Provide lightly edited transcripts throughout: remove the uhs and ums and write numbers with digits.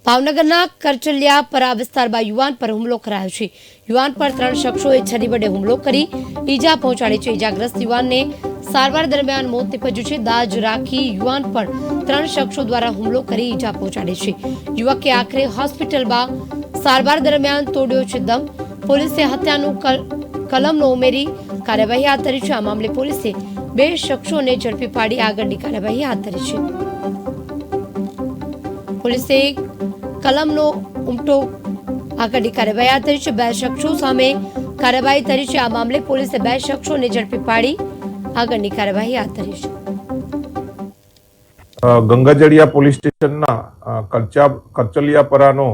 ભાવનગરના કરચલિયાપરા વિસ્તારમાં યુવાન પર હુમલો કરાયો છે। યુવાન પર 3 શખ્સોએ છરી વડે હુમલો કરી ઈજા પહોંચાડી છે। ઈજાગ્રસ્ત યુવાનને સારવાર દરમિયાન મોત નીપજ્યું છે। દાજ રાખી યુવાન પર 3 શખ્સો દ્વારા હુમલો કરી ઈજા પહોંચાડી છે। યુવકે આખરે હોસ્પિટલમાં સારવાર દરમિયાન તોડ્યો છે દમ। પોલીસે હત્યાનું કલમનો ઉમેરી કાર્યવાહી હાથ ધરી છે। આ મામલે પોલીસે 2 શખ્સોને ઝડપી પાડી આગળની કાર્યવાહી હાથ ધરી છે। પોલીસે કલમનો ઉમટો આગળની કાર્યવાહી હાથ ધરી છે। 2 શખ્સો સામે કાર્યવાહી ધરી છે। આ મામલે પોલીસે 2 શખ્સોને ઝડપી પાડી આગળની કાર્યવાહી હાથ ધરી છે। ગંગાજળિયા પોલીસ સ્ટેશનના કરચલિયાપરાનો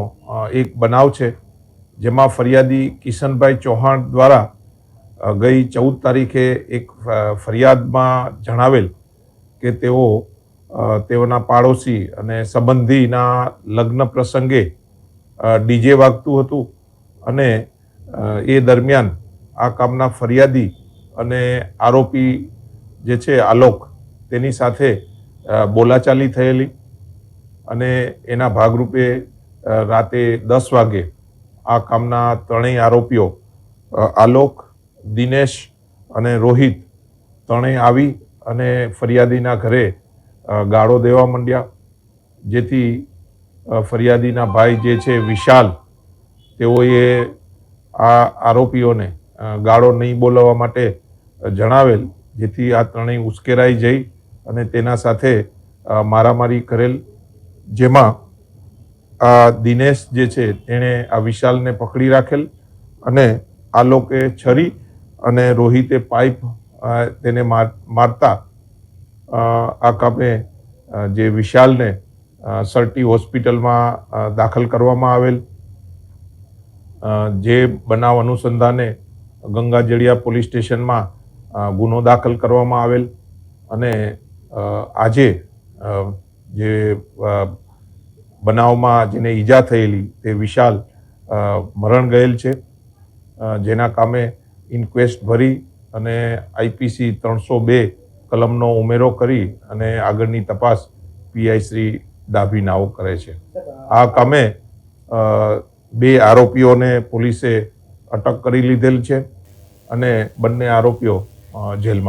એક બનાવ છે, જેમાં ફરિયાદી કિશનભાઈ ચૌહાણ દ્વારા ગઈ 14 તારીખે એક ફરિયાદમાં જણાવેલ કે તેઓના પાડોશી અને સંબંધીના લગ્ન પ્રસંગે ડીજે વાગતું હતું અને એ દરમિયાન આ કામના ફરિયાદી અને આરોપી જે છે આલોક તેની સાથે બોલાચાલી થયેલી અને એના ભાગરૂપે રાતે 10 વાગે આ કામના 3 આરોપીઓ આલોક, દિનેશ અને રોહિત આવી અને ફરિયાદીના ઘરે ગાળો દેવા માંડ્યા, જેથી ફરિયાદીના ભાઈ જે છે વિશાલ, તેઓએ આ આરોપીઓને ગાળો નહીં બોલાવવા માટે જણાવેલ, જેથી આ 3 ઉશ્કેરાઈ જઈ અને તેના સાથે મારામારી કરેલ, જેમાં આ દિનેશ જે છે તેણે આ વિશાલને પકડી રાખેલ અને આ લોકોએ છરી અને રોહિતે પાઇપ તેને મારતા આ કામે જે વિશાલને સરટી હોસ્પિટલમાં દાખલ કરવામાં આવેલ। જે બનાવ અનુસંધાને ગંગાજળિયા પોલીસ સ્ટેશનમાં ગુનો દાખલ કરવામાં આવેલ અને આજે જે બનાવમાં જેને ઈજા થયેલી તે વિશાલ મરણ ગયેલ છે, જેના કામે ઇન્ક્વેસ્ટ ભરી અને આઈપીસી 302 કલમનો ઉમેરો કરી અને આગળની તપાસ પીઆઈ શ્રી ડાભી નાઓ કરે છે। આ કામે 2 આરોપીઓને પોલીસે અટક કરી લીધેલ છે અને બંને આરોપીઓ જેલમાં